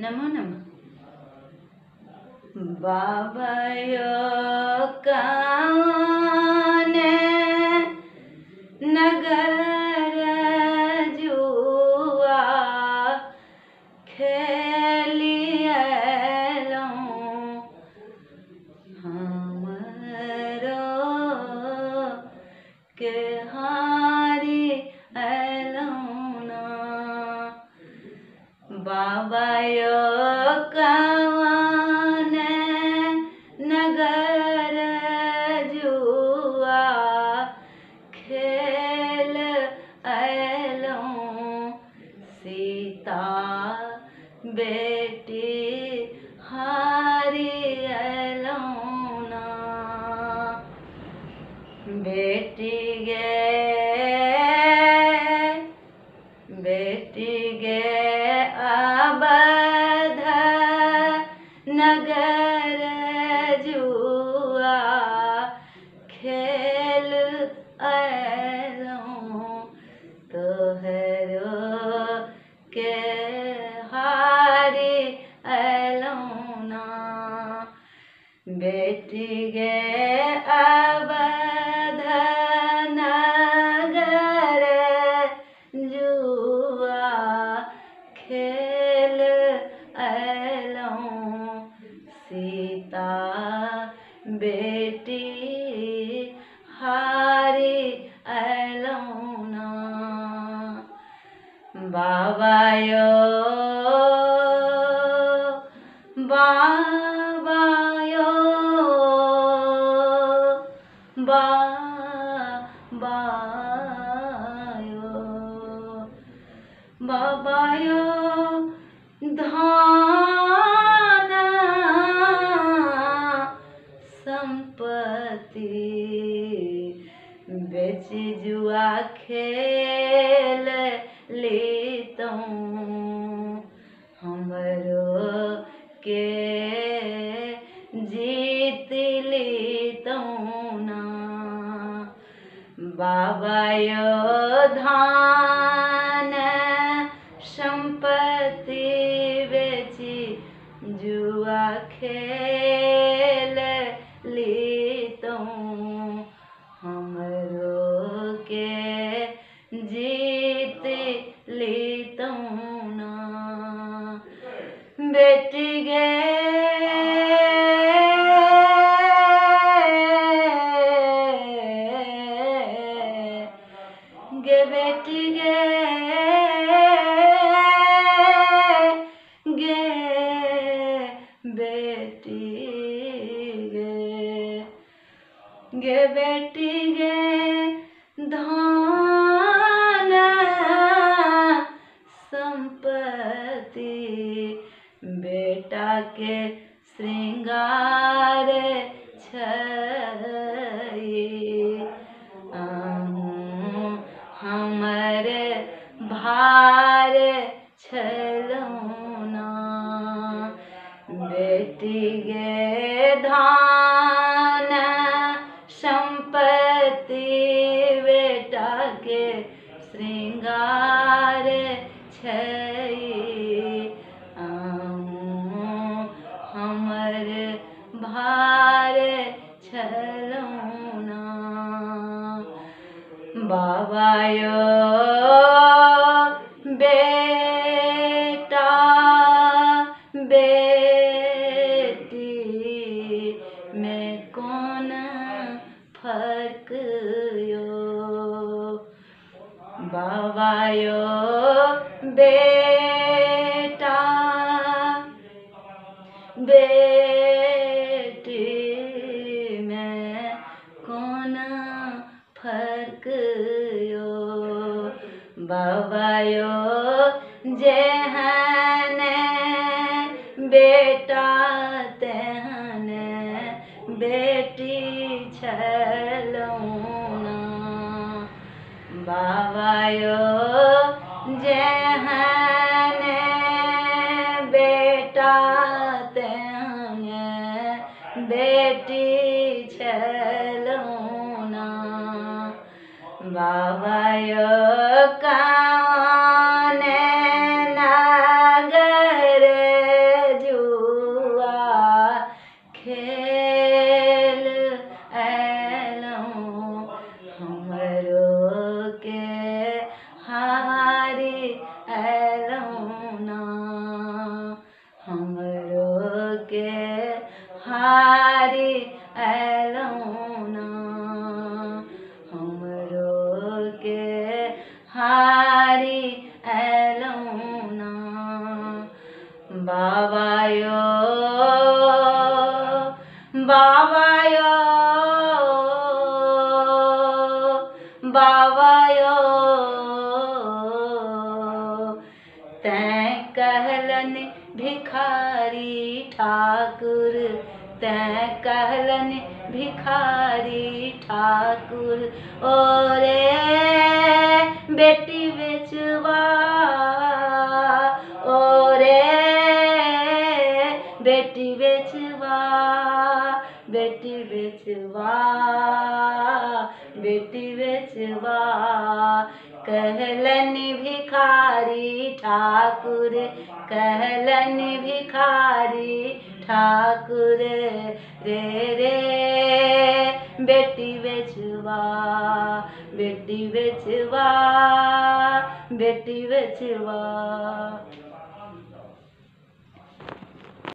नमो नमः। बाबा यो कौन नगर जुआ खेलियलौं हमरो के हारी अयलौं ना। बाबा यो कौन नगर जुआ खेल अयलौं सीता बेटी हारी अयलौं ना। बेटी गे अवध नगर जुआ खेल अयलौं तोहरो के हारी अयलौं ना। बेटी गे अवध नगर जुआ खेल अयलौं सीता बेटी हारी अयलौं ना। बाबा यो बाबा यो बाबा यो धन संपत्ति बेच जुआ खेल लेतौं हमरो के जीत लेतौं ना। बाबा यो धन संपत्ति बेची जुआ खेल लेतौं हमरो के जीत लेतौं ना। बेटी गे बेटी गे बेटी बेटी गे धन संपत्ति बेटा के श्रृंगार छई हमर भार छलौं ना। बेटी गे धन संपत्ति बेटा के श्रृंगार छई हमर भार छलौं ना। बाबा यो बेटा बेटी में कौन फर्क यो। बाबा यो बेटा बेटी में कौन फर्क यो। बाबा यो जेहन बेटा तेहन बेटी छलौं ना। बाबा यो जेहन बेटा तेहन बेटी छलौं ना। बाबा यो कौन नगर बाबायो बाबायो बाबायो तैं कहलन भिखारी ठाकुर तैं कहलन भिखारी ठाकुर ओरे बेटी बेचवा ओरे बेटी बेचवा बेटी बेचवा बेटी बेचवा कहलन भिखारी ठाकुर कहलन भिखारी ठाकुर रे रे बेटी बेचवा बेटी बेचवा बेटी बेचवा।